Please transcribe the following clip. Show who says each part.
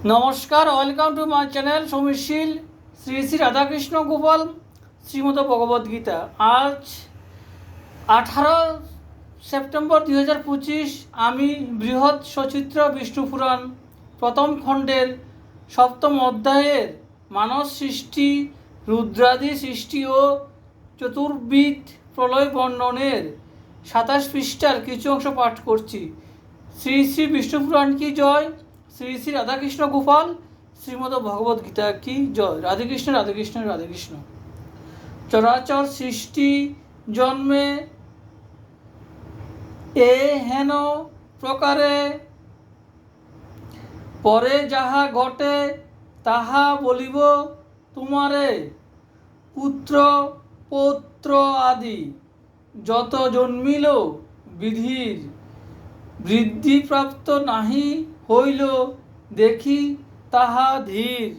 Speaker 1: নমস্কার, welcome to my channel Samirshil. Shri Shri Radhakrishna Gopal Shrimad Bhagavadgita. আজ 18 September 2025। আমি বৃহৎ সচিত্র বিষ্ণু পুরাণ প্রথম খণ্ডের সপ্তম অধ্যায়ের মানব সৃষ্টি, রুদ্রাদি সৃষ্টি ও চতুর্বিধ প্রলয় বর্ণনের 27 পৃষ্ঠার কিছু অংশ পাঠ করছি। শ্রী শ্রী বিষ্ণু পুরাণ কি জয়, শ্রী শ্রী রাধাকৃষ্ণ গোপাল শ্রীমদ ভগবদ্গীতা কি জয়। রাধেকৃষ্ণ রাধেকৃষ্ণ রাধেকৃষ্ণ। চরাচর সৃষ্টি জন্মে এ হেন প্রকারে, পরে যাহা ঘটে তাহা বলিব তোমারে। পুত্র পৌত্র আদি যত জন্মিল, বিধির বৃদ্ধিপ্রাপ্ত নাহি হইল, দেখি তাহা ধীর।